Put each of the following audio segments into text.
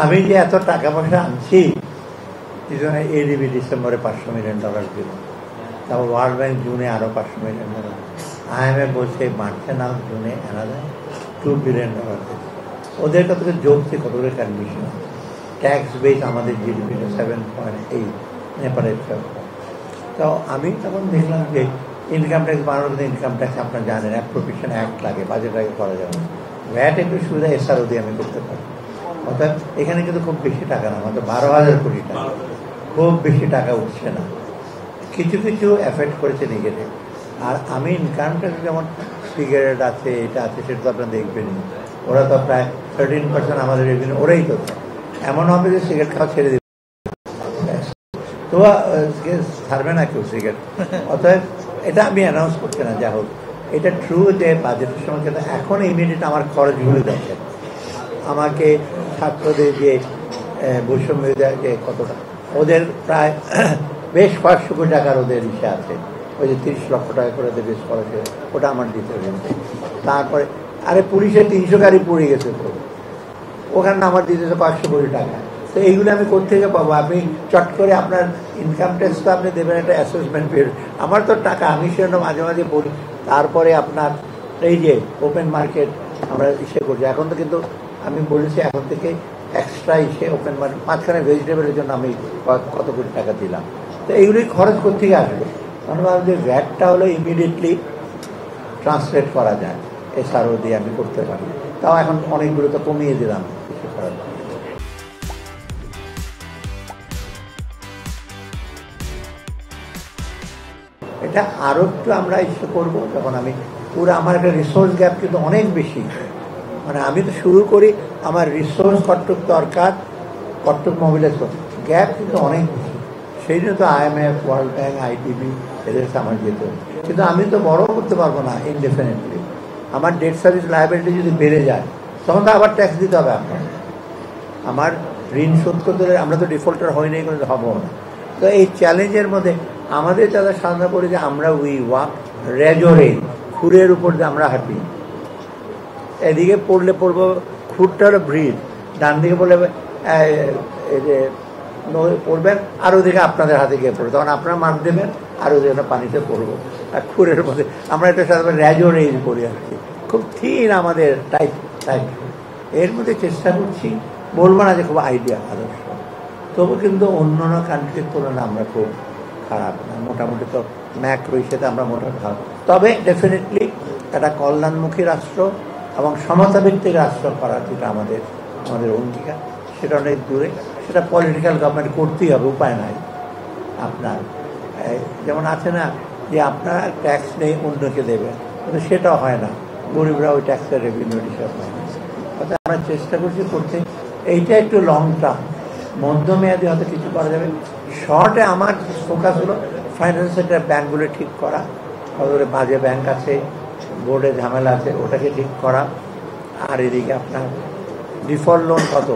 আমি যে এত টাকা পয়সা আনছি, এডিবি ডিসেম্বরে $500 মিলিয়ন দিল, তারপর ওয়ার্ল্ড ব্যাংক জুনে আরো $500 মিলিয়ন, IMF বলছে মার্চে না জুনে $2 বিলিয়ন দিল। ওদের কত যোগছে, কতগুলো কন্ডিশন, ট্যাক্স বেস আমাদের জিডিপিটা 7.8, নেপালের। তো আমি তখন দেখলাম যে ইনকাম ট্যাক্স বানানোর মধ্যে ইনকাম ট্যাক্স আপনার জানেন অ্যাপ্রোপ্রিয়েশন অ্যাক্ট লাগে, বাজেট আগে করা যাবে। ভ্যাট একটু সুবিধা SRO দিয়ে আমি করতে পারি। অর্থাৎ এখানে কিন্তু খুব বেশি টাকা না, আমাদের 12,000 কোটি টাকা, খুব বেশি টাকা উঠছে না। কিছু কিছু এফেক্ট করেছে নেগেটিভ। আর আমি ইনকাম ট্যাক্স যেমন সিগারেট আছে, এটা আছে, সেটা তো আপনারা দেখবেনই। ওরা তো প্রায় 13% আমাদের রেভিনিউ, ওরাই তো। এমন হবে যে সিগারেট খাওয়া ছেড়ে দেবে, তো ছাড়বে না কেউ সিগারেট। অতএব এটা আমি অ্যানাউন্স করছি না, যা হোক এটা ট্রু যে বাজেটের সময় কিন্তু এখন ইমিডিয়েট আমার খরচগুলো দেখেন। আমাকে ছাত্রদের যে বৈষম্য যে কতটা, ওদের প্রায় বেশ কয়েকশো কোটি টাকার ওদের ইসে আছে, ওই যে 30 লক্ষ টাকা করে দেবে স্কলারশিপ, ওটা আমার দিতে হয়েছে। তারপরে আরে পুলিশের 300 গাড়ি পুড়ে গেছে, ওখানে আমার দিতেছে 500 কোটি টাকা। তো এইগুলো আমি কোথেকে পাবো? আপনি চট করে আপনার ইনকাম ট্যাক্স তো আপনি দেবেন একটা অ্যাসেসমেন্ট পিরিয়ড। আমার তো টাকা, আমি সেটা মাঝে মাঝে পড়ি। তারপরে আপনার এই যে ওপেন মার্কেট আমরা ইসে করছি, এখন তো কিন্তু আমি বলেছি এখন থেকে এক্সট্রা ইসে ওপেন মার্কেট, মাঝখানে ভেজিটেবলের জন্য আমি কত কোটি টাকা দিলাম। তো এইগুলি খরচ কোথেকে আসবে? মানে যে ভ্যাটটা হলো ইমিডিয়েটলি ট্রান্সলেট করা যায়, SRO দিয়ে আমি করতে পারি। তাও এখন অনেকগুলো তো কমিয়ে দিলাম কিছু করার। এটা আরো একটু আমরা ইস্যু করবো যখন আমি পুরো, আমার একটা রিসোর্স গ্যাপ কিন্তু অনেক বেশি। মানে আমি তো শুরু করি, আমার রিসোর্স কট্টুক দরকার, কট্টুক মোবিলাইজ করতে, গ্যাপ কিন্তু অনেক বেশি। সেই জন্য তো IMF, ওয়ার্ল্ড ব্যাংক, IDB এদের আমার যেতে হবে। কিন্তু আমি তো বড় করতে পারবো না ইনডেফিনেটলি। আমার ডেট সার্ভিস লায়াবিলিটি যদি বেড়ে যায়, তখন তো আবার ট্যাক্স দিতে হবে আপনার। আমার ঋণ শোধ করতে হলে, আমরা তো ডিফল্টার হয়নি, কোনো হবো না। তো এই চ্যালেঞ্জের মধ্যে আমাদের যারা সাধনা করি যে আমরা উই ওয়াক রেজরে, খুরের উপর যে আমরা হাঁটি। এদিকে পড়লে পড়বো, খুরটা হলো ব্রিজ, ডান দিকে পড়লে পড়বেন, আর ওদিকে আপনাদের হাতে গিয়ে পড়বে, তখন আপনারা মার্ক দেবেন, আর ওদিকে পানিতে পড়বো। আর খুরের মধ্যে আমরা এটা সাধারণত রেজরে করি আর কি, খুব থিন আমাদের টাইট টাইট। এর মধ্যে চেষ্টা করছি, বলবো না যে খুব আইডিয়া আদর্শ, তবু কিন্তু অন্য কান্ট্রির তুলনায় আমরা খুব খারাপ না, মোটামুটি। তো ম্যাক্রো হিসেবে আমরা মোটামুটি খারাপ, তবে ডেফিনেটলি একটা কল্যাণমুখী রাষ্ট্র এবং সমতাভিত্তিক রাষ্ট্র করার যেটা আমাদের অঙ্গীকার, সেটা অনেক দূরে। সেটা পলিটিক্যাল গভর্নমেন্ট করতেই হবে, উপায় নাই। আপনার যেমন আছে না যে আপনার ট্যাক্স নেই অন্যকে দেবেন, কিন্তু সেটাও হয় না, গরিবরা ওই ট্যাক্সের রেভিনিউ হিসাব হয় না। অর্থাৎ আমরা চেষ্টা করছি করতে, এইটা একটু লং টার্ম, মধ্যমেয়াদী হয়তো কিছু করা যাবে। শর্টে আমার ফোকাস হলো ফাইন্যান্স সেক্টর, ব্যাঙ্কগুলো ঠিক করা, কতগুলো বাজে ব্যাঙ্ক আছে, বোর্ডে ঝামেলা আছে, ওটাকে ঠিক করা। আর এদিকে আপনার ডিফল্ট লোন কত,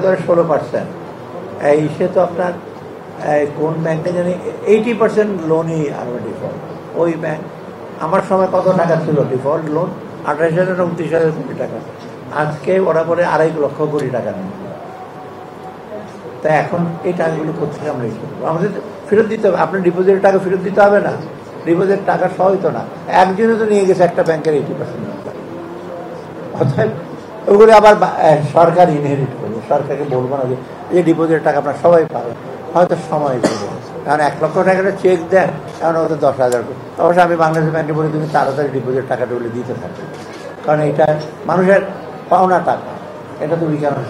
ধরে 16%, এই সে তো আপনার কোন ব্যাংকে জানি 80% লোনই আর ডিফল্ট। ওই ব্যাংক আমার সময় কত টাকা ছিল ডিফল্ট লোন? 28,000 না 29,000 কোটি টাকা। আজকে ওরা বলে 2.5 লক্ষ কোটি টাকা নেই। তা এখন এই টাকাগুলো কোথায় আমরা ইস্যু করবো? আমাদের ফেরত দিতে হবে। আপনার ডিপোজিটের টাকা ফেরত দিতে হবে না, ডিপোজিট টাকা সহই তো না, একজনে তো নিয়ে গেছে একটা ব্যাংকের 80%। অর্থাৎ ওগুলো আবার সরকার ইনহেরিট করবে, সরকারকে বলবো না যে ডিপোজিটের টাকা আপনার সবাই পাবে, হয়তো সময় দেবে। কারণ 1 লক্ষ টাকাটা চেক দেন, কারণ ওদের 10,000 করে। অবশ্য আমি বাংলাদেশ ব্যাংকে বলি তুমি তাড়াতাড়ি ডিপোজিট টাকাটা বলে দিতে থাকবে, কারণ এটা মানুষের পাওনা টাকা, এটা তো উইকানো